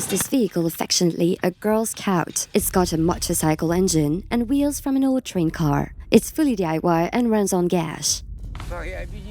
calls this vehicle affectionately a Girl Scout. It's got a motorcycle engine and wheels from an old train car. It's fully DIY and runs on gas.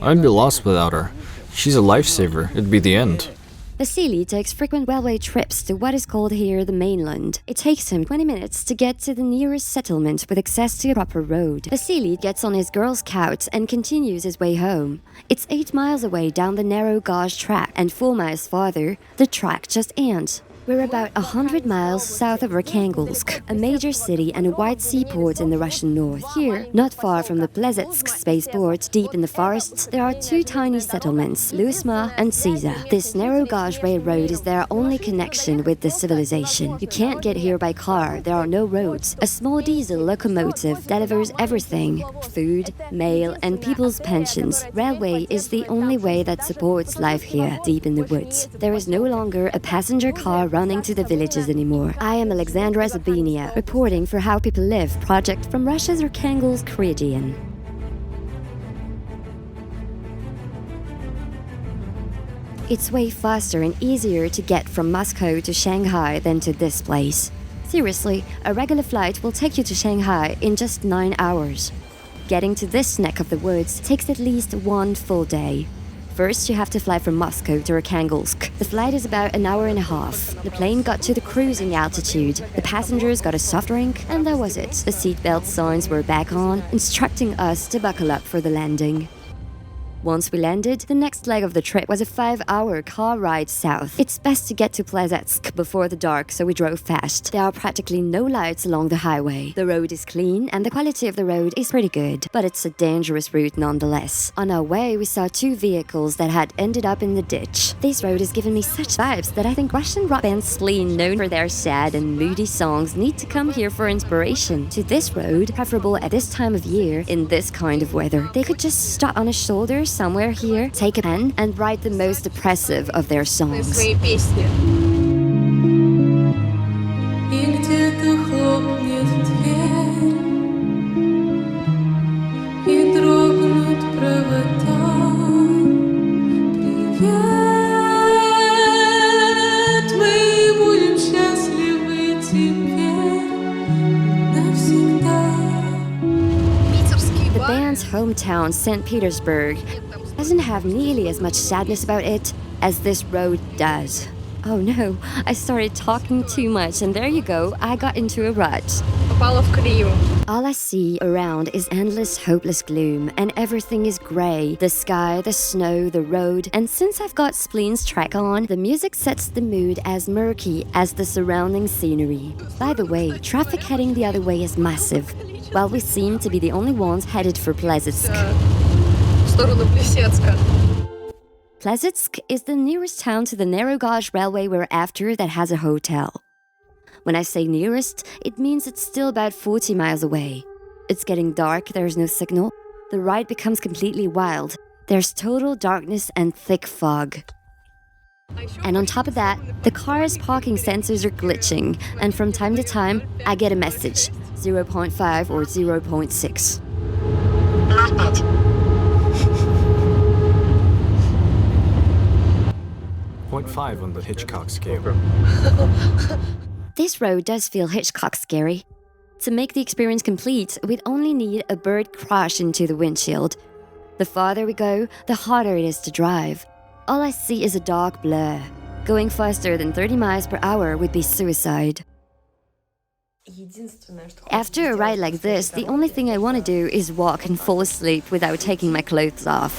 I'd be lost without her. She's a lifesaver. It'd be the end. Vasily takes frequent railway trips to what is called here the mainland. It takes him 20 minutes to get to the nearest settlement with access to a proper road. Vasily gets on his Girl Scout and continues his way home. It's 8 miles away down the narrow gauge track, and 4 miles farther, the track just ends. We're about 100 miles south of Arkhangelsk, a major city and a wide seaport in the Russian north. Here, not far from the Plesetsk Spaceport, deep in the forests, there are 2 tiny settlements, Luzhma and Seza. This narrow gauge railroad is their only connection with the civilization. You can't get here by car, there are no roads. A small diesel locomotive delivers everything: food, mail, and people's pensions. Railway is the only way that supports life here, deep in the woods. There is no longer a passenger car running to the villages anymore. I am Alexandra Sabynina, reporting for How People Live project from Russia's Arkhangelsk region. It's way faster and easier to get from Moscow to Shanghai than to this place. Seriously, a regular flight will take you to Shanghai in just 9 hours. Getting to this neck of the woods takes at least 1 full day. First, you have to fly from Moscow to Arkhangelsk. The flight is about an hour and a half. The plane got to the cruising altitude. The passengers got a soft drink, and that was it. The seatbelt signs were back on, instructing us to buckle up for the landing. Once we landed, the next leg of the trip was a 5-hour car ride south. It's best to get to Plesetsk before the dark, so we drove fast. There are practically no lights along the highway. The road is clean and the quality of the road is pretty good, but it's a dangerous route nonetheless. On our way, we saw 2 vehicles that had ended up in the ditch. This road has given me such vibes that I think Russian rock band Spleen, known for their sad and moody songs, need to come here for inspiration. To this road, preferable at this time of year, in this kind of weather. They could just stop on a shoulder somewhere here, take a pen, and write the most depressive of their songs. The band's hometown, St. Petersburg, doesn't have nearly as much sadness about it as this road does. Oh no, I started talking too much, and there you go, I got into a rut. All I see around is endless, hopeless gloom, and everything is grey. The sky, the snow, the road, and since I've got Spleen's track on, the music sets the mood as murky as the surrounding scenery. By the way, traffic heading the other way is massive, while we seem to be the only ones headed for Plesetsk. Plesetsk is the nearest town to the narrow gauge railway we're after that has a hotel. When I say nearest, it means it's still about 40 miles away. It's getting dark, there's no signal. The ride becomes completely wild. There's total darkness and thick fog. And on top of that, the car's parking sensors are glitching, and from time to time, I get a message, 0.5 or 0.6. 0.5 on the Hitchcock scale. This road does feel Hitchcock scary. To make the experience complete, we'd only need a bird crash into the windshield. The farther we go, the harder it is to drive. All I see is a dark blur. Going faster than 30 miles per hour would be suicide. After a ride like this, the only thing I want to do is walk and fall asleep without taking my clothes off.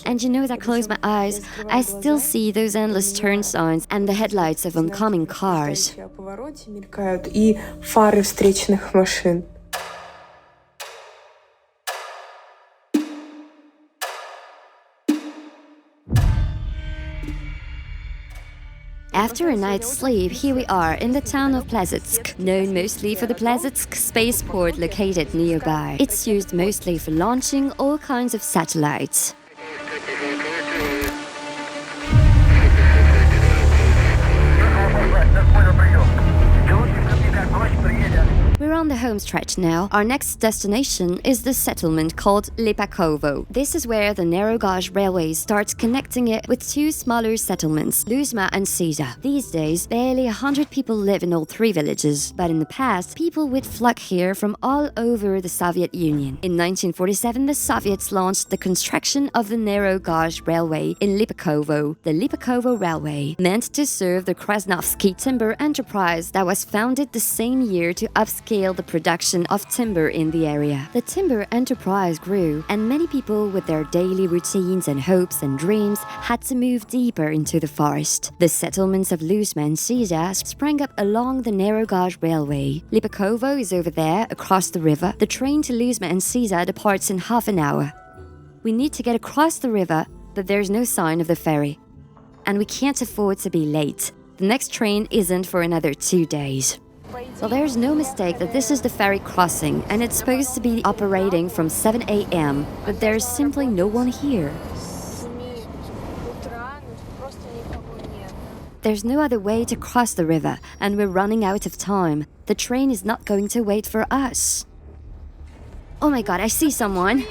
And you know, as I close my eyes, I still see those endless turn signs and the headlights of oncoming cars. After a night's sleep, here we are in the town of Plesetsk, known mostly for the Plesetsk Spaceport located nearby. It's used mostly for launching all kinds of satellites. We're on on the home stretch now. Our next destination is the settlement called Lipakovo. This is where the narrow gauge railway starts connecting it with two smaller settlements, Luzhma and Seza. These days, barely 100 people live in all three villages, but in the past, people would flock here from all over the Soviet Union. In 1947, the Soviets launched the construction of the narrow gauge railway in Lipakovo. The Lipakovo Railway meant to serve the Krasnovsky timber enterprise that was founded the same year to upscale the production of timber in the area. The timber enterprise grew, and many people with their daily routines and hopes and dreams had to move deeper into the forest. The settlements of Luzhma and Seza sprang up along the narrow gauge railway. Lipakovo is over there, across the river. The train to Luzhma and Seza departs in half an hour. We need to get across the river, but there's no sign of the ferry. And we can't afford to be late. The next train isn't for another 2 days. Well, there's no mistake that this is the ferry crossing, and it's supposed to be operating from 7 a.m., but there's simply no one here. There's no other way to cross the river, and we're running out of time. The train is not going to wait for us. Oh my god, I see someone.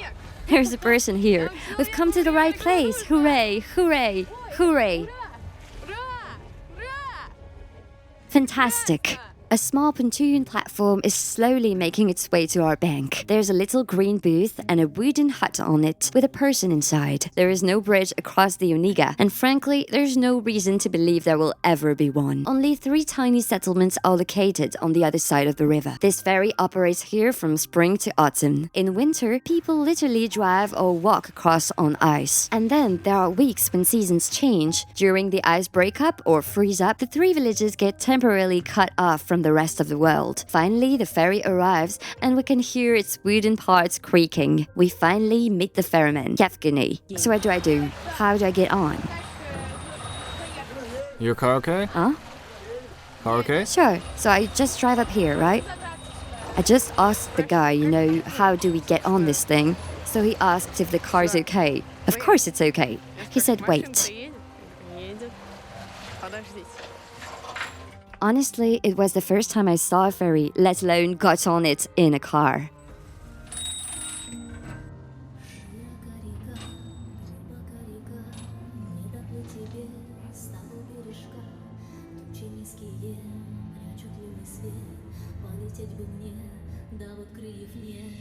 There's a person here. We've come to the right place. Hooray, hooray, hooray. Fantastic. A small pontoon platform is slowly making its way to our bank. There's a little green booth and a wooden hut on it with a person inside. There is no bridge across the Oniga, and frankly, there's no reason to believe there will ever be one. Only 3 tiny settlements are located on the other side of the river. This ferry operates here from spring to autumn. In winter, people literally drive or walk across on ice. And then there are weeks when seasons change. During the ice breakup or freeze up, the 3 villages get temporarily cut off from the rest of the world. Finally, the ferry arrives and we can hear its wooden parts creaking. We finally meet the ferryman, Yevgeny. So what do? How do I get on? Your car okay? Huh? Car okay? Sure. So I just drive up here, right? I just asked the guy, how do we get on this thing? So he asked if the car's okay. Of course it's okay. He said, wait. Honestly, it was the first time I saw a ferry, let alone got on it in a car.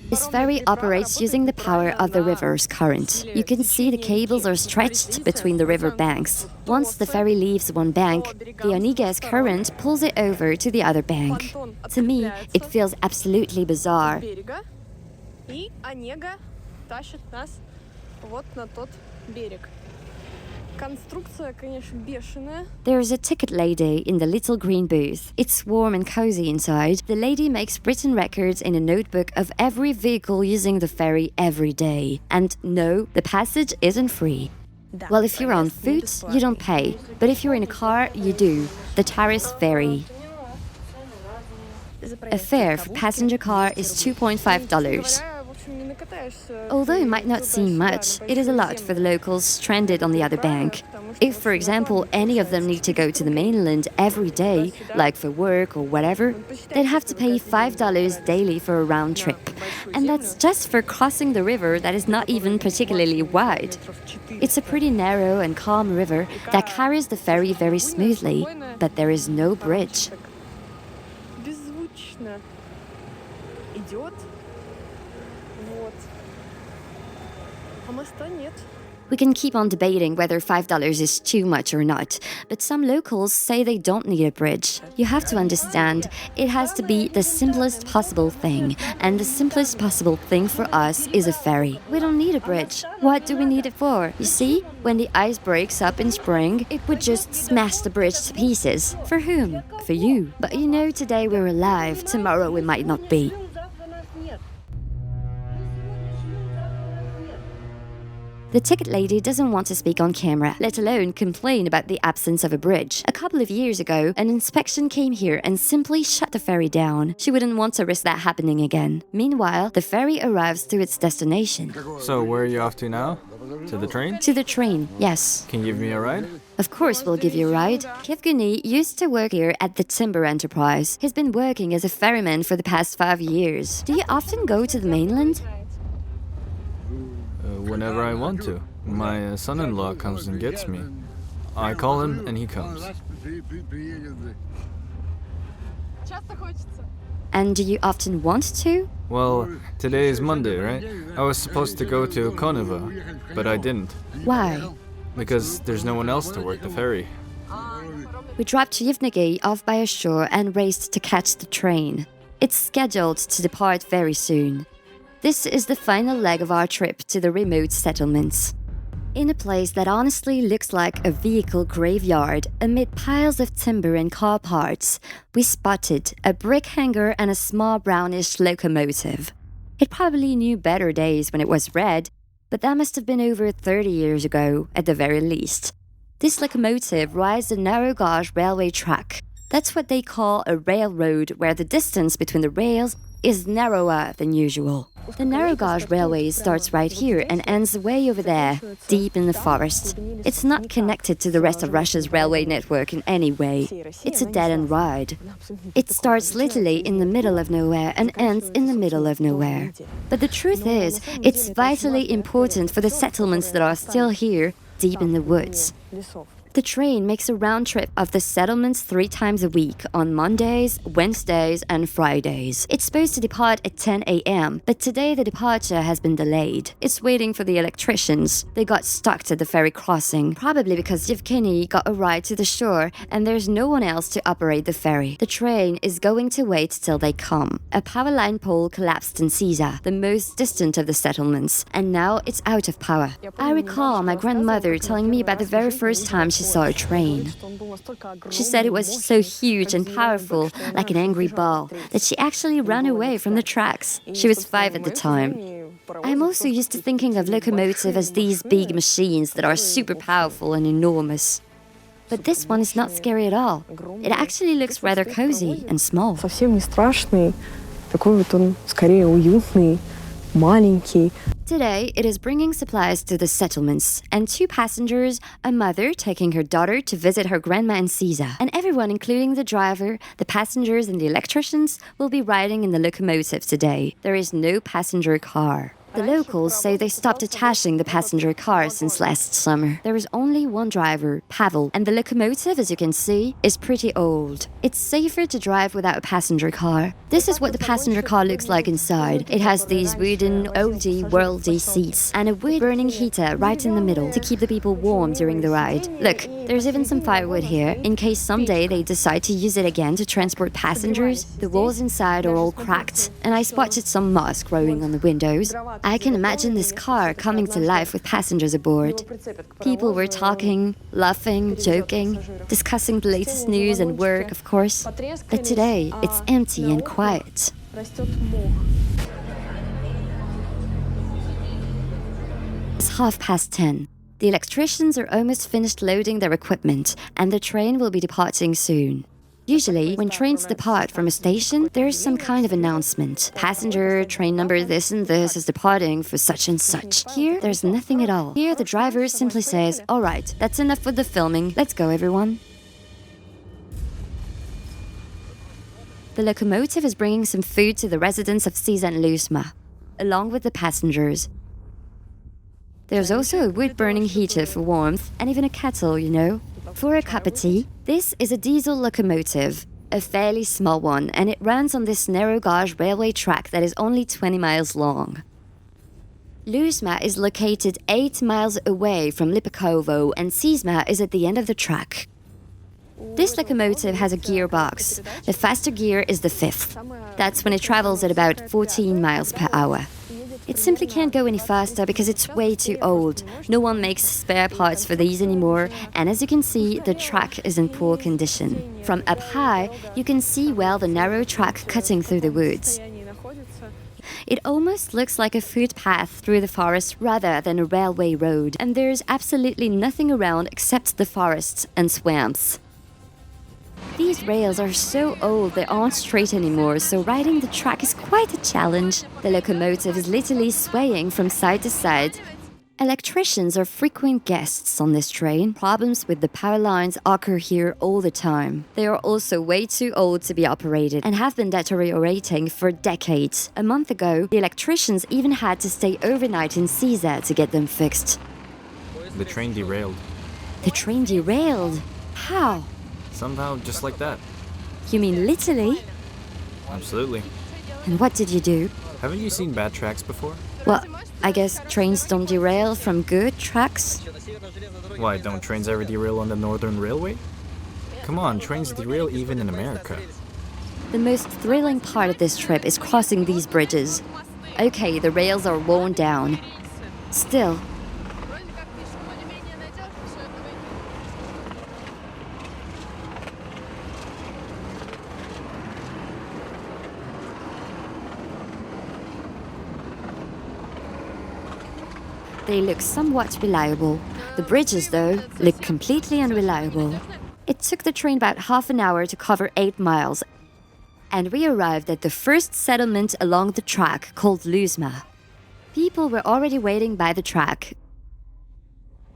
This ferry operates using the power of the river's current. You can see the cables are stretched between the river banks. Once the ferry leaves one bank, the Oniga's current pulls it over to the other bank. To me, it feels absolutely bizarre. There's a ticket lady in the little green booth. It's warm and cozy inside. The lady makes written records in a notebook of every vehicle using the ferry every day. And no, the passage isn't free. Well, if you're on foot, you don't pay. But if you're in a car, you do. The tariff vary. A fare for passenger car is $2.5. Although it might not seem much, it is a lot for the locals stranded on the other bank. If, for example, any of them need to go to the mainland every day, like for work or whatever, they'd have to pay $5 daily for a round trip. And that's just for crossing the river that is not even particularly wide. It's a pretty narrow and calm river that carries the ferry very smoothly, but there is no bridge. We can keep on debating whether $5 is too much or not, but some locals say they don't need a bridge. You have to understand, it has to be the simplest possible thing, and the simplest possible thing for us is a ferry. We don't need a bridge. What do we need it for? You see, when the ice breaks up in spring, it would just smash the bridge to pieces. For whom? For you. But today we're alive, tomorrow we might not be. The ticket lady doesn't want to speak on camera, let alone complain about the absence of a bridge. A couple of years ago, an inspection came here and simply shut the ferry down. She wouldn't want to risk that happening again. Meanwhile, the ferry arrives to its destination. So where are you off to now? To the train? To the train, yes. Can you give me a ride? Of course, we'll give you a ride. Yevgeny used to work here at the timber enterprise. He's been working as a ferryman for the past 5 years. Do you often go to the mainland? Whenever I want to. My son-in-law comes and gets me. I call him and he comes. And do you often want to? Well, today is Monday, right? I was supposed to go to Konovo, but I didn't. Why? Because there's no one else to work the ferry. We dropped Yevgeny off by a shore and raced to catch the train. It's scheduled to depart very soon. This is the final leg of our trip to the remote settlements. In a place that honestly looks like a vehicle graveyard, amid piles of timber and car parts, we spotted a brick hangar and a small brownish locomotive. It probably knew better days when it was red, but that must have been over 30 years ago, at the very least. This locomotive rides the narrow gauge railway track. That's what they call a railroad, where the distance between the rails is narrower than usual. The narrow gauge railway starts right here and ends way over there, deep in the forest. It's not connected to the rest of Russia's railway network in any way. It's a dead-end ride. It starts literally in the middle of nowhere and ends in the middle of nowhere. But the truth is, it's vitally important for the settlements that are still here, deep in the woods. The train makes a round trip of the settlements 3 times a week on Mondays, Wednesdays, and Fridays. It's supposed to depart at 10 a.m., but today the departure has been delayed. It's waiting for the electricians. They got stuck at the ferry crossing, probably because Yevgeny got a ride to the shore and there's no one else to operate the ferry. The train is going to wait till they come. A power line pole collapsed in Seza, the most distant of the settlements, and now it's out of power. I recall my grandmother telling me about the very first time she saw a train. She said it was so huge and powerful, like an angry ball, that she actually ran away from the tracks. She was 5 at the time. I'm also used to thinking of locomotive as these big machines that are super powerful and enormous. But this one is not scary at all. It actually looks rather cozy and small. Совсем не страшный, такой вот он скорее уютный, маленький. Today, it is bringing supplies to the settlements, and 2 passengers, a mother taking her daughter to visit her grandma in Seza, and everyone, including the driver, the passengers, and the electricians, will be riding in the locomotive today. There is no passenger car. The locals say they stopped attaching the passenger car since last summer. There is only one driver, Pavel, and the locomotive, as you can see, is pretty old. It's safer to drive without a passenger car. This is what the passenger car looks like inside. It has these wooden, oldie, worldy seats and a wood-burning heater right in the middle to keep the people warm during the ride. Look, there's even some firewood here, in case someday they decide to use it again to transport passengers. The walls inside are all cracked, and I spotted some moss growing on the windows. I can imagine this car coming to life with passengers aboard. People were talking, laughing, joking, discussing the latest news and work, of course. But today, it's empty and quiet. It's 10:30. The electricians are almost finished loading their equipment, and the train will be departing soon. Usually, when trains depart from a station, there's some kind of announcement. Passenger, train number this and this is departing for such and such. Here, there's nothing at all. Here, the driver simply says, "All right, that's enough with the filming. Let's go, everyone." The locomotive is bringing some food to the residents of Seza and Luzhma, along with the passengers. There's also a wood-burning heater for warmth, and even a kettle, you know. For a cup of tea, this is a diesel locomotive, a fairly small one, and it runs on this narrow gauge railway track that is only 20 miles long. Luzhma is located 8 miles away from Lipicovo, and Seza is at the end of the track. This locomotive has a gearbox. The faster gear is the 5th. That's when it travels at about 14 miles per hour. It simply can't go any faster because it's way too old. No one makes spare parts for these anymore, and as you can see, the track is in poor condition. From up high, you can see well the narrow track cutting through the woods. It almost looks like a footpath through the forest rather than a railway road, and there's absolutely nothing around except the forests and swamps. These rails are so old they aren't straight anymore, so riding the track is quite a challenge. The locomotive is literally swaying from side to side. Electricians are frequent guests on this train. Problems with the power lines occur here all the time. They are also way too old to be operated and have been deteriorating for decades. A month ago, the electricians even had to stay overnight in Seza to get them fixed. The train derailed. The train derailed? How? Somehow, just like that. You mean literally? Absolutely. And what did you do? Haven't you seen bad tracks before? Well, I guess trains don't derail from good tracks. Why, don't trains ever derail on the Northern Railway? Come on, trains derail even in America. The most thrilling part of this trip is crossing these bridges. Okay, the rails are worn down. Still, they look somewhat reliable. The bridges, though, look completely unreliable. It took the train about half an hour to cover 8 miles, and we arrived at the first settlement along the track called Luzhma. People were already waiting by the track.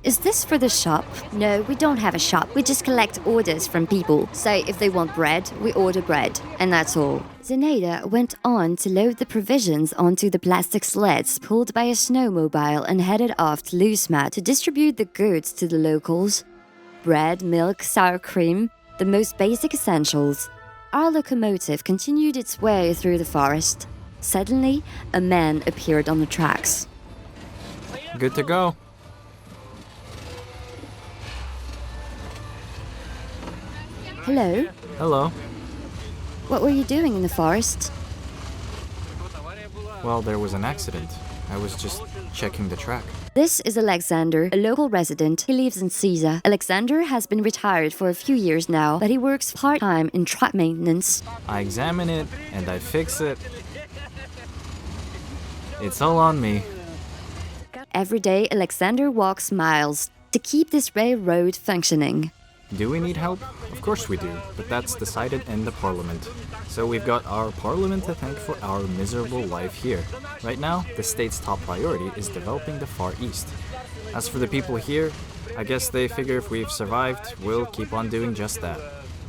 Is this for the shop? No, we don't have a shop. We just collect orders from people. So if they want bread, we order bread. And that's all. Zenaida went on to load the provisions onto the plastic sleds pulled by a snowmobile and headed off to Luzhma to distribute the goods to the locals. Bread, milk, sour cream, the most basic essentials. Our locomotive continued its way through the forest. Suddenly, a man appeared on the tracks. Good to go. Hello? Hello. What were you doing in the forest? Well, there was an accident. I was just checking the track. This is Alexander, a local resident. He lives in Seza. Alexander has been retired for a few years now, but he works part-time in track maintenance. I examine it and I fix it. It's all on me. Every day, Alexander walks miles to keep this railroad functioning. Do we need help? Of course we do, but that's decided in the parliament. So we've got our parliament to thank for our miserable life here. Right now, the state's top priority is developing the Far East. As for the people here, I guess they figure if we've survived, we'll keep on doing just that.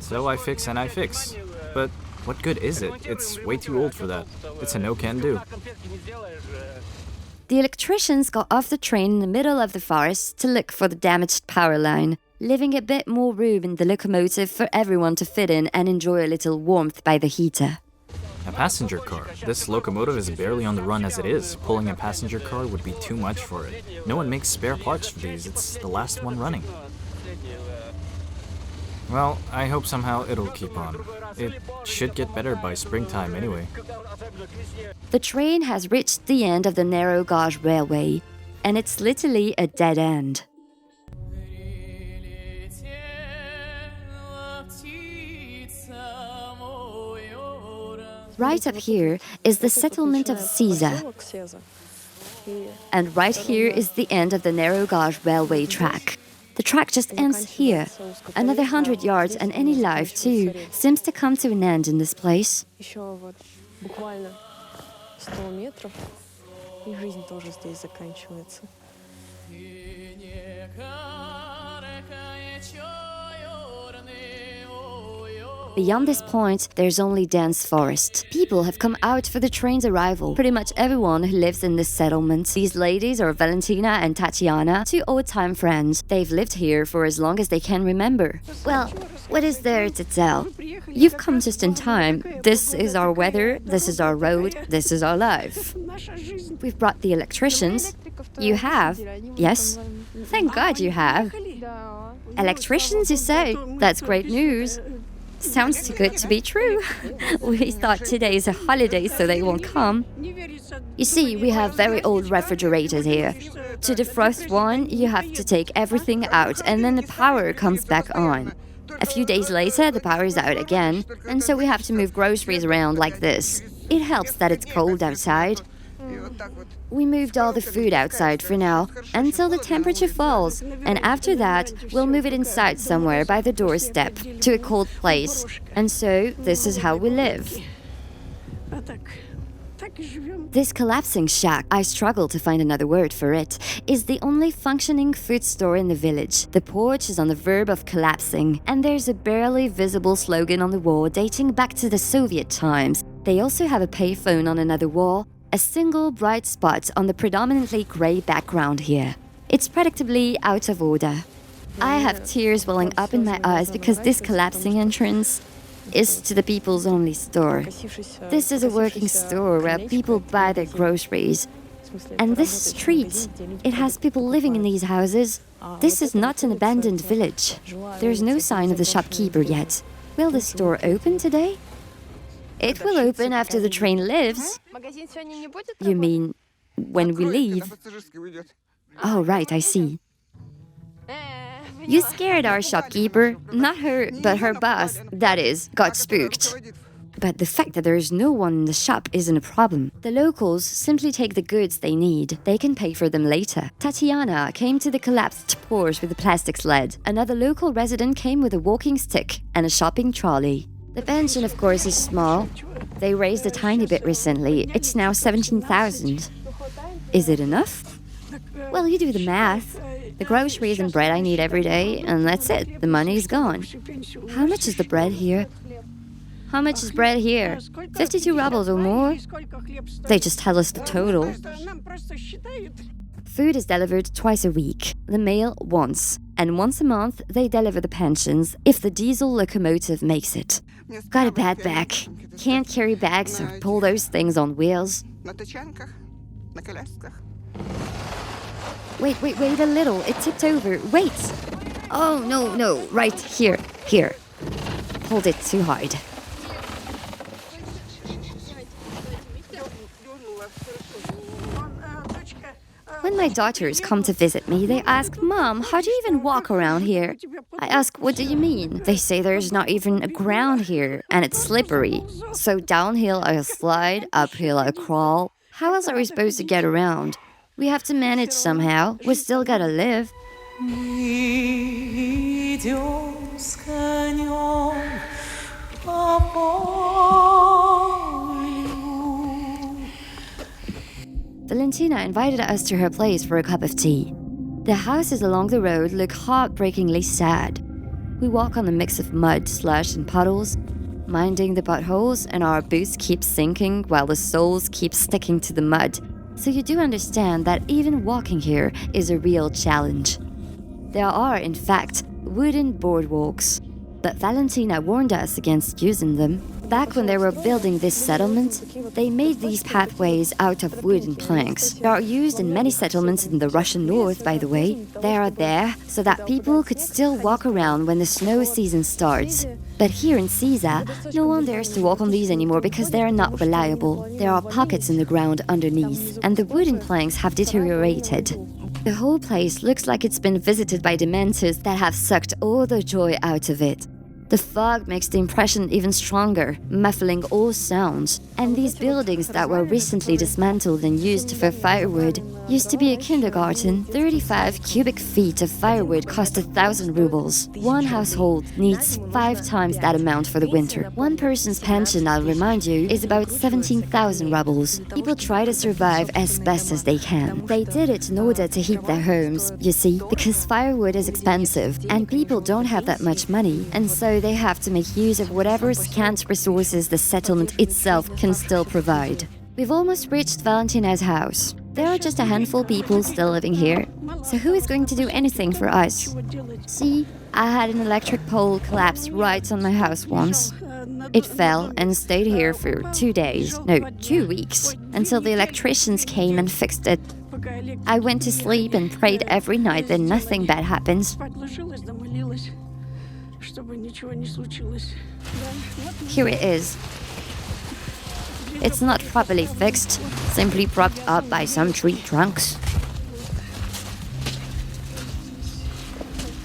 So I fix and I fix. But what good is it? It's way too old for that. It's a no-can-do. The electricians got off the train in the middle of the forest to look for the damaged power line, leaving a bit more room in the locomotive for everyone to fit in and enjoy a little warmth by the heater. A passenger car. This locomotive is barely on the run as it is. Pulling a passenger car would be too much for it. No one makes spare parts for these. It's the last one running. Well, I hope somehow it'll keep on. It should get better by springtime anyway. The train has reached the end of the narrow gauge railway, and it's literally a dead end. Right up here is the settlement of Seza, and right here is the end of the narrow gauge railway track. The track just ends here. Another 100 yards and any life, too, seems to come to an end in this place. Буквально 100 метров, и жизнь тоже здесь заканчивается. Beyond this point, there's only dense forest. People have come out for the train's arrival. Pretty much everyone who lives in this settlement. These ladies are Valentina and Tatiana, two old-time friends. They've lived here for as long as they can remember. Well, what is there to tell? You've come just in time. This is our weather, this is our road, this is our life. We've brought the electricians. You have? Yes? Thank God you have. Electricians, you say? That's great news. Sounds too good to be true. We thought today is a holiday, so they won't come. You see, we have very old refrigerators here. To defrost one, you have to take everything out, and then the power comes back on. A few days later, the power is out again, and so we have to move groceries around like this. It helps that it's cold outside. We moved all the food outside for now, until the temperature falls, and after that, we'll move it inside somewhere by the doorstep, to a cold place. And so, this is how we live. This collapsing shack, I struggle to find another word for it, is the only functioning food store in the village. The porch is on the verb of collapsing, and there's a barely visible slogan on the wall dating back to the Soviet times. They also have a payphone on another wall, a single bright spot on the predominantly grey background here. It's predictably out of order. I have tears welling up in my eyes because this collapsing entrance is to the people's only store. This is a working store where people buy their groceries. And this street, it has people living in these houses. This is not an abandoned village. There's no sign of the shopkeeper yet. Will the store open today? It will open after the train leaves. You mean when we leave? Oh, right, I see. You scared our shopkeeper. Not her, but her boss, that is, got spooked. But the fact that there is no one in the shop isn't a problem. The locals simply take the goods they need. They can pay for them later. Tatiana came to the collapsed Porsche with a plastic sled. Another local resident came with a walking stick and a shopping trolley. The pension, of course, is small. They raised a tiny bit recently. It's now 17,000. Is it enough? Well, you do the math. The groceries and bread I need every day, and that's it. The money's gone. How much is the bread here? How much is bread here? 52 rubles or more? They just tell us the total. Food is delivered twice a week, the mail once, and once a month they deliver the pensions if the diesel locomotive makes it. Got a bad back. Can't carry bags or pull those things on wheels. Wait a little. It tipped over. Wait! Oh, no. Right here. Hold it too hard. When my daughters come to visit me, they ask, Mom, how do you even walk around here? I ask, what do you mean? They say there's not even a ground here, and it's slippery. So downhill I'll slide, uphill I'll crawl. How else are we supposed to get around? We have to manage somehow. We still gotta live. Valentina invited us to her place for a cup of tea. The houses along the road look heartbreakingly sad. We walk on a mix of mud, slush, and puddles, minding the potholes, and our boots keep sinking while the soles keep sticking to the mud. So you do understand that even walking here is a real challenge. There are, in fact, wooden boardwalks, but Valentina warned us against using them. Back when they were building this settlement, they made these pathways out of wooden planks. They are used in many settlements in the Russian north, by the way. They are there so that people could still walk around when the snow season starts. But here in Seza, no one dares to walk on these anymore because they are not reliable. There are pockets in the ground underneath, and the wooden planks have deteriorated. The whole place looks like it's been visited by dementors that have sucked all the joy out of it. The fog makes the impression even stronger, muffling all sounds. And these buildings that were recently dismantled and used for firewood used to be a kindergarten. 35 cubic feet of firewood cost 1,000 rubles. One household needs 5 times that amount for the winter. One person's pension, I'll remind you, is about 17,000 rubles. People try to survive as best as they can. They did it in order to heat their homes, you see, because firewood is expensive and people don't have that much money, and so they have to make use of whatever scant resources the settlement itself can still provide. We've almost reached Valentina's house. There are just a handful of people still living here, so who is going to do anything for us? See, I had an electric pole collapse right on my house once. It fell and stayed here for 2 weeks, until the electricians came and fixed it. I went to sleep and prayed every night that nothing bad happens. Here it is. It's not properly fixed, simply propped up by some tree trunks.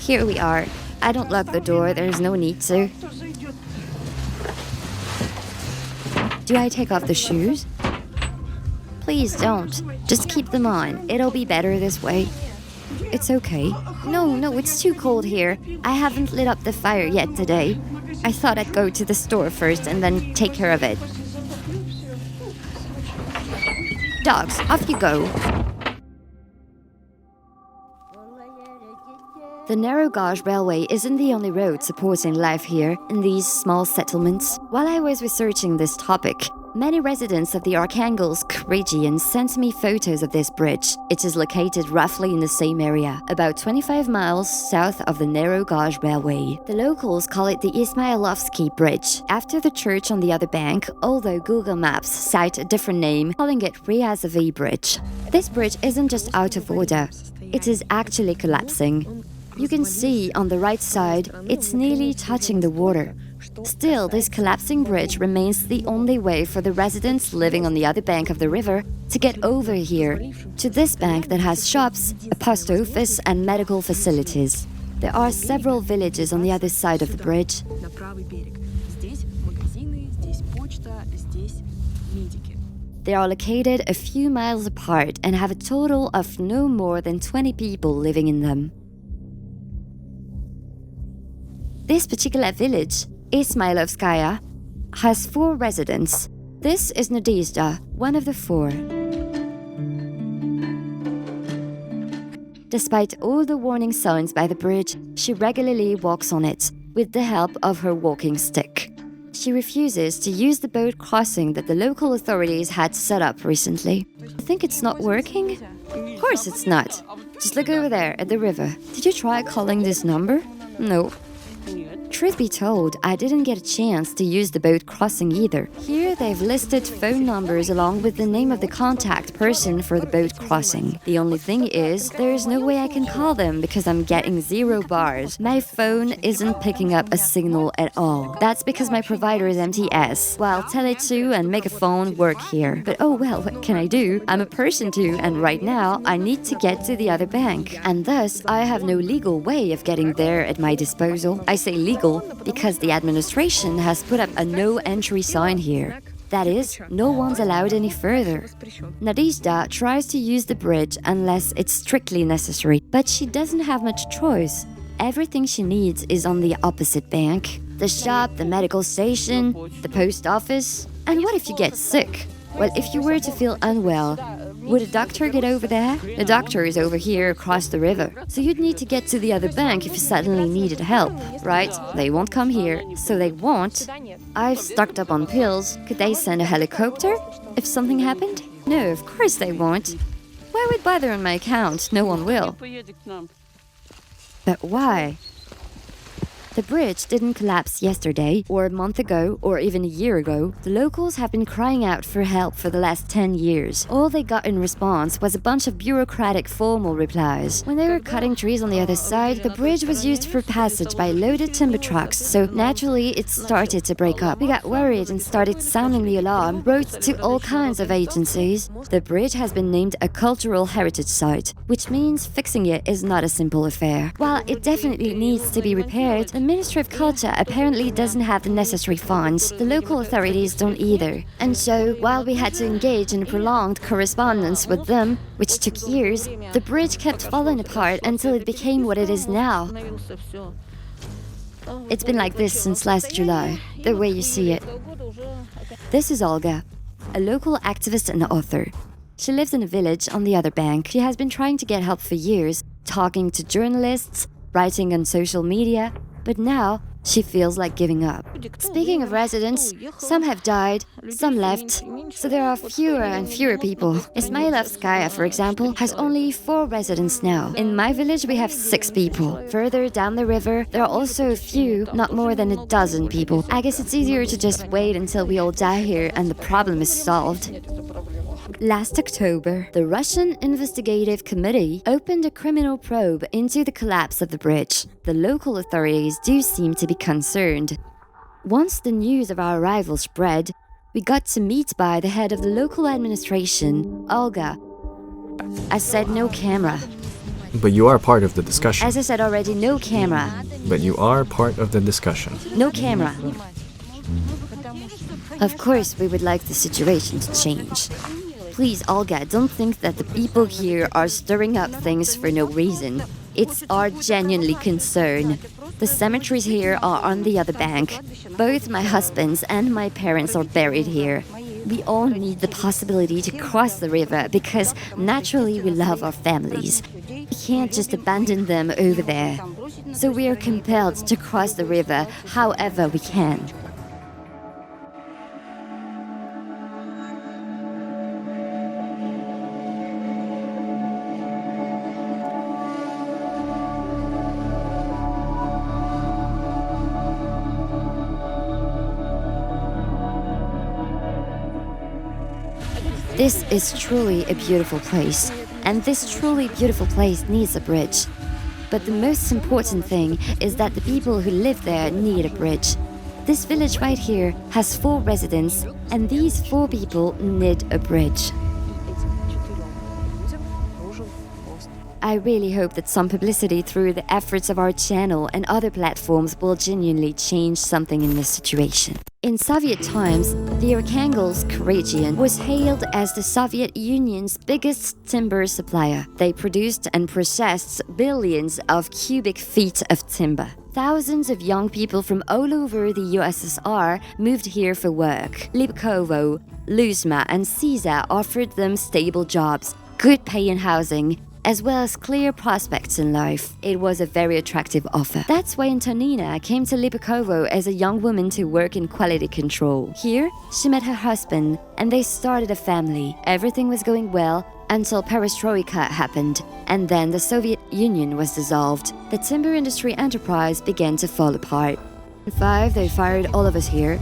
Here we are. I don't lock the door, there's no need to. Do I take off the shoes? Please don't. Just keep them on. It'll be better this way. It's okay. No, it's too cold here. I haven't lit up the fire yet today. I thought I'd go to the store first and then take care of it. Dogs, off you go. The narrow gauge railway isn't the only road supporting life here in these small settlements. While I was researching this topic, many residents of the Arkhangelsk region sent me photos of this bridge. It is located roughly in the same area, about 25 miles south of the narrow gauge railway. The locals call it the Ismailovsky Bridge, after the church on the other bank, although Google Maps cite a different name, calling it Ryazovy Bridge. This bridge isn't just out of order, it is actually collapsing. You can see on the right side, it's nearly touching the water. Still, this collapsing bridge remains the only way for the residents living on the other bank of the river to get over here, to this bank that has shops, a post office and medical facilities. There are several villages on the other side of the bridge. They are located a few miles apart and have a total of no more than 20 people living in them. This particular village, Ismailovskaya, has 4 residents. This is Nadezhda, one of the 4. Despite all the warning signs by the bridge, she regularly walks on it, with the help of her walking stick. She refuses to use the boat crossing that the local authorities had set up recently. I think it's not working? Of course it's not. Just look over there at the river. Did you try calling this number? No. Truth be told, I didn't get a chance to use the boat crossing either. Here they've listed phone numbers along with the name of the contact person for the boat crossing. The only thing is, there is no way I can call them because I'm getting 0 bars. My phone isn't picking up a signal at all. That's because my provider is MTS, while Tele2 and Megaphone work here. But oh well, what can I do? I'm a person too, and right now I need to get to the other bank. And thus, I have no legal way of getting there at my disposal. I say legal because the administration has put up a no-entry sign here. That is, no one's allowed any further. Nadezhda tries to use the bridge unless it's strictly necessary, but she doesn't have much choice. Everything she needs is on the opposite bank. The shop, the medical station, the post office. And what if you get sick? Well, if you were to feel unwell, would a doctor get over there? The doctor is over here across the river. So you'd need to get to the other bank if you suddenly needed help, right? They won't come here, so they won't. I've stocked up on pills. Could they send a helicopter if something happened? No, of course they won't. Why would bother on my account? No one will. But why? The bridge didn't collapse yesterday, or a month ago, or even a year ago. The locals have been crying out for help for the last 10 years. All they got in response was a bunch of bureaucratic formal replies. When they were cutting trees on the other side, the bridge was used for passage by loaded timber trucks, so naturally it started to break up. We got worried and started sounding the alarm, wrote to all kinds of agencies. The bridge has been named a cultural heritage site, which means fixing it is not a simple affair. While it definitely needs to be repaired, the Ministry of Culture apparently doesn't have the necessary funds. The local authorities don't either. And so, while we had to engage in prolonged correspondence with them, which took years, the bridge kept falling apart until it became what it is now. It's been like this since last July, the way you see it. This is Olga, a local activist and author. She lives in a village on the other bank. She has been trying to get help for years, talking to journalists, writing on social media, but now she feels like giving up. Speaking of residents, some have died, some left, so there are fewer and fewer people. Ismailovskaya, for example, has only 4 residents now. In my village, we have 6 people. Further down the river, there are also a few, not more than a dozen people. I guess it's easier to just wait until we all die here and the problem is solved. Last October, the Russian Investigative Committee opened a criminal probe into the collapse of the bridge. The local authorities do seem to be concerned. Once the news of our arrival spread, we got to meet by the head of the local administration, Olga. I said no camera. But you are part of the discussion. As I said already, no camera. But you are part of the discussion. No camera. Of course, we would like the situation to change. Please, Olga, don't think that the people here are stirring up things for no reason. It's our genuinely concern. The cemeteries here are on the other bank. Both my husband's and my parents are buried here. We all need the possibility to cross the river because naturally we love our families. We can't just abandon them over there. So we are compelled to cross the river however we can. This is truly a beautiful place, and this truly beautiful place needs a bridge. But the most important thing is that the people who live there need a bridge. This village right here has 4 residents, and these 4 people need a bridge. I really hope that some publicity through the efforts of our channel and other platforms will genuinely change something in this situation. In Soviet times, the Arkhangelsk region was hailed as the Soviet Union's biggest timber supplier. They produced and processed billions of cubic feet of timber. Thousands of young people from all over the USSR moved here for work. Lyadov, Luzhma and Seza offered them stable jobs, good pay and housing, as well as clear prospects in life. It was a very attractive offer. That's why Antonina came to Lyadov as a young woman to work in quality control. Here, she met her husband, and they started a family. Everything was going well until perestroika happened, and then the Soviet Union was dissolved. The timber industry enterprise began to fall apart. In 2005, they fired all of us here.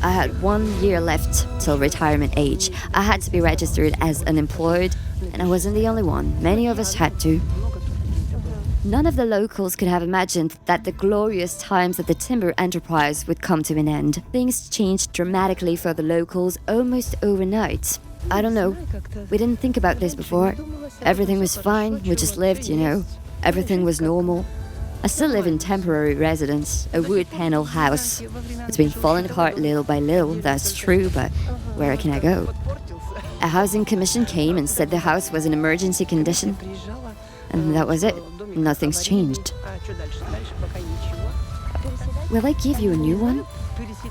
I had 1 year left till retirement age. I had to be registered as unemployed, and I wasn't the only one. Many of us had to. None of the locals could have imagined that the glorious times of the timber enterprise would come to an end. Things changed dramatically for the locals almost overnight. I don't know. We didn't think about this before. Everything was fine. We just lived, you know. Everything was normal. I still live in temporary residence, a wood panel house. It's been falling apart little by little, that's true, but where can I go? A housing commission came and said the house was in emergency condition. And that was it. Nothing's changed. Will they give you a new one?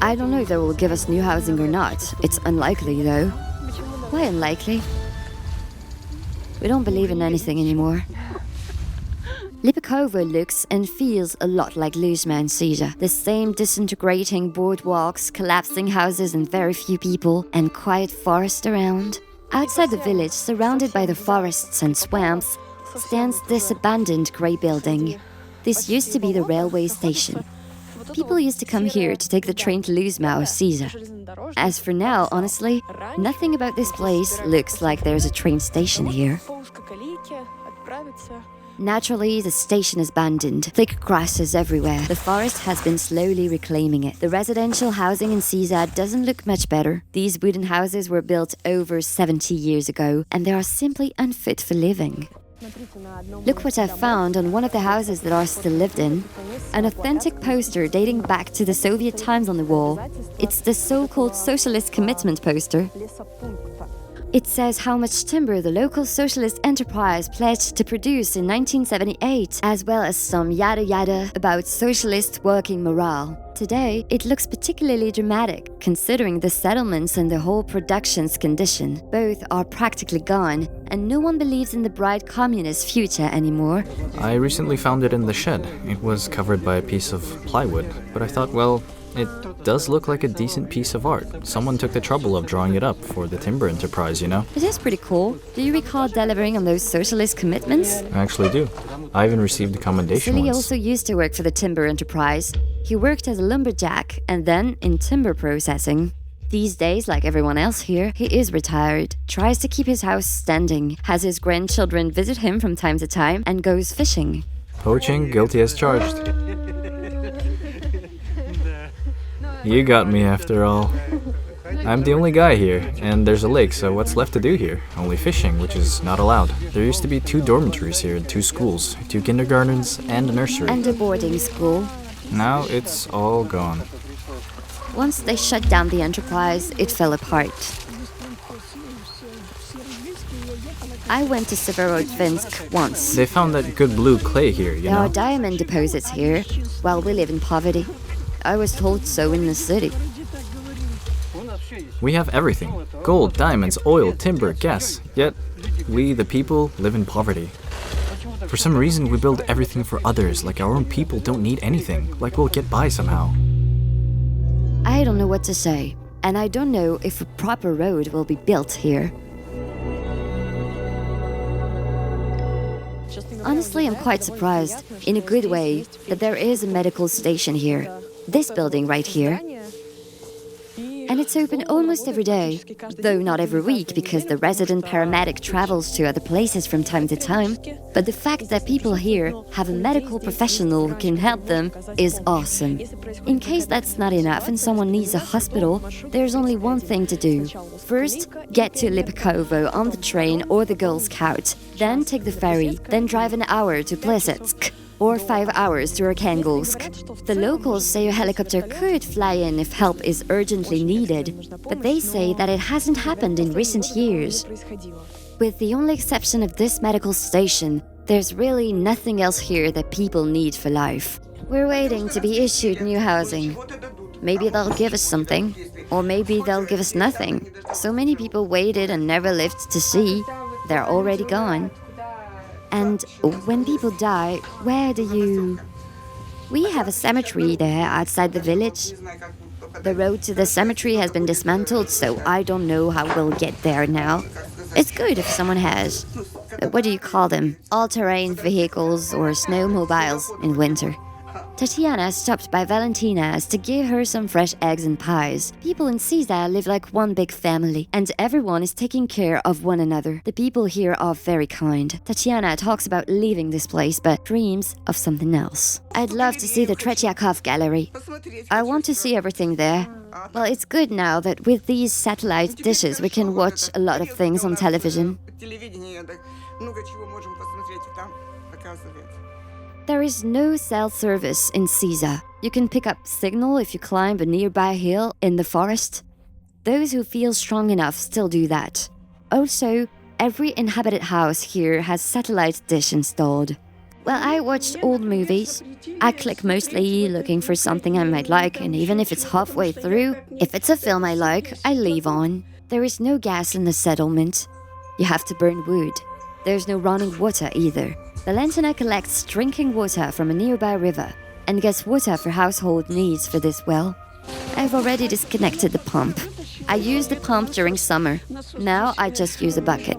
I don't know if they will give us new housing or not. It's unlikely, though. Why unlikely? We don't believe in anything anymore. Lyadov looks and feels a lot like Luzhma and Seza. The same disintegrating boardwalks, collapsing houses and very few people, and quiet forest around. Outside the village, surrounded by the forests and swamps, stands this abandoned grey building. This used to be the railway station. People used to come here to take the train to Luzhma or Seza. As for now, honestly, nothing about this place looks like there's a train station here. Naturally, the station is abandoned. Thick grass is everywhere. The forest has been slowly reclaiming it. The residential housing in Seza doesn't look much better. These wooden houses were built over 70 years ago, and they are simply unfit for living. Look what I found on one of the houses that are still lived in. An authentic poster dating back to the Soviet times on the wall. It's the so-called socialist commitment poster. It says how much timber the local socialist enterprise pledged to produce in 1978, as well as some yada yada about socialist working morale. Today, it looks particularly dramatic, considering the settlements and the whole production's condition. Both are practically gone, and no one believes in the bright communist future anymore. I recently found it in the shed. It was covered by a piece of plywood, but I thought, well, it does look like a decent piece of art. Someone took the trouble of drawing it up for the timber enterprise, you know? It is pretty cool. Do you recall delivering on those socialist commitments? I actually do. I even received a commendation Silly once. also used to work for the timber enterprise. He worked as a lumberjack and then in timber processing. These days, like everyone else here, he is retired, tries to keep his house standing, has his grandchildren visit him from time to time, and goes fishing. Poaching, guilty as charged. You got me after all. I'm the only guy here, and there's a lake, so what's left to do here? Only fishing, which is not allowed. There used to be 2 dormitories here and 2 schools, 2 kindergartens and a nursery. And a boarding school. Now it's all gone. Once they shut down the enterprise, it fell apart. I went to Severodvinsk once. They found that good blue clay here, you There know? are diamond deposits here, while we live in poverty. I was told so in the city. We have everything. Gold, diamonds, oil, timber, gas. Yet, we, the people, live in poverty. For some reason, we build everything for others, like our own people don't need anything, like we'll get by somehow. I don't know what to say, and I don't know if a proper road will be built here. Honestly, I'm quite surprised, in a good way, that there is a medical station here. This building right here. And it's open almost every day, though not every week because the resident paramedic travels to other places from time to time. But the fact that people here have a medical professional who can help them is awesome. In case that's not enough and someone needs a hospital, there's only one thing to do. First, get to Lipikovo on the train or the Girl Scout, then take the ferry, then drive an hour to Plesetsk, or 5 hours to Arkhangelsk. The locals say a helicopter could fly in if help is urgently needed, but they say that it hasn't happened in recent years. With the only exception of this medical station, there's really nothing else here that people need for life. We're waiting to be issued new housing. Maybe they'll give us something, or maybe they'll give us nothing. So many people waited and never lived to see. They're already gone. And when people die, where do you... We have a cemetery there outside the village. The road to the cemetery has been dismantled, so I don't know how we'll get there now. It's good if someone has... What do you call them? All-terrain vehicles or snowmobiles in winter. Tatiana stopped by Valentina's to give her some fresh eggs and pies. People in Seza live like one big family, and everyone is taking care of one another. The people here are very kind. Tatiana talks about leaving this place, but dreams of something else. I'd love to see the Tretyakov Gallery. I want to see everything there. Well, it's good now that with these satellite dishes we can watch a lot of things on television. There is no cell service in Seza. You can pick up signal if you climb a nearby hill in the forest. Those who feel strong enough still do that. Also, every inhabited house here has satellite dish installed. Well, I watched old movies. I click mostly looking for something I might like, and even if it's halfway through, if it's a film I like, I leave on. There is no gas in the settlement. You have to burn wood. There's no running water either. Valentina collects drinking water from a nearby river and gets water for household needs for this well. I've already disconnected the pump. I use the pump during summer. Now I just use a bucket.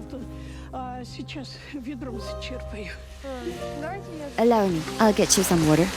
Allow me, I'll get you some water.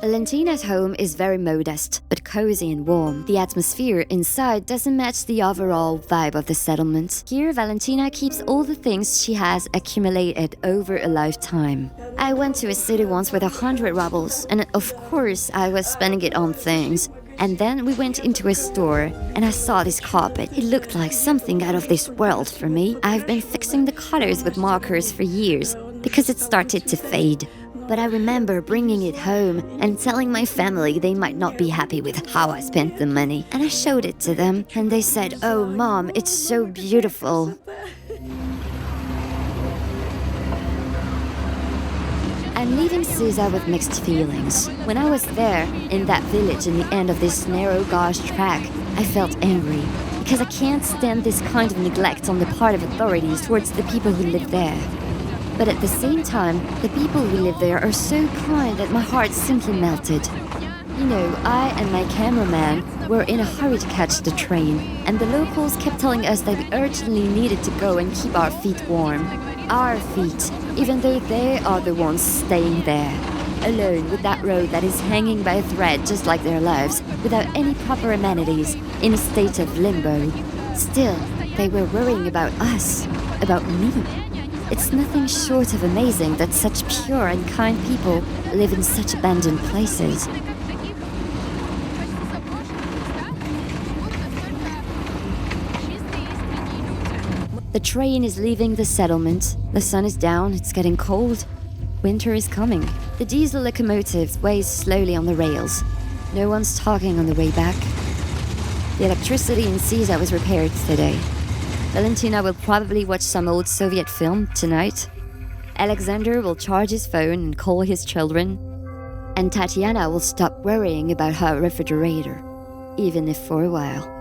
Valentina's home is very modest, but cozy and warm. The atmosphere inside doesn't match the overall vibe of the settlement. Here, Valentina keeps all the things she has accumulated over a lifetime. I went to a city once with 100 rubles, and of course I was spending it on things. And then we went into a store, and I saw this carpet. It looked like something out of this world for me. I've been fixing the colors with markers for years, because it started to fade. But I remember bringing it home and telling my family they might not be happy with how I spent the money. And I showed it to them, and they said, "Oh, Mom, it's so beautiful." I'm leaving Seza with mixed feelings. When I was there, in that village in the end of this narrow gauge track, I felt angry. Because I can't stand this kind of neglect on the part of authorities towards the people who live there. But at the same time, the people who live there are so kind that my heart simply melted. You know, I and my cameraman were in a hurry to catch the train, and the locals kept telling us that we urgently needed to go and keep our feet warm. Our feet, even though they are the ones staying there. Alone with that road that is hanging by a thread just like their lives, without any proper amenities, in a state of limbo. Still, they were worrying about us, about me. It's nothing short of amazing that such pure and kind people live in such abandoned places. The train is leaving the settlement. The sun is down, it's getting cold. Winter is coming. The diesel locomotive weighs slowly on the rails. No one's talking on the way back. The electricity in Seza was repaired today. Valentina will probably watch some old Soviet film tonight. Alexander will charge his phone and call his children. and Tatiana will stop worrying about her refrigerator, even if for a while.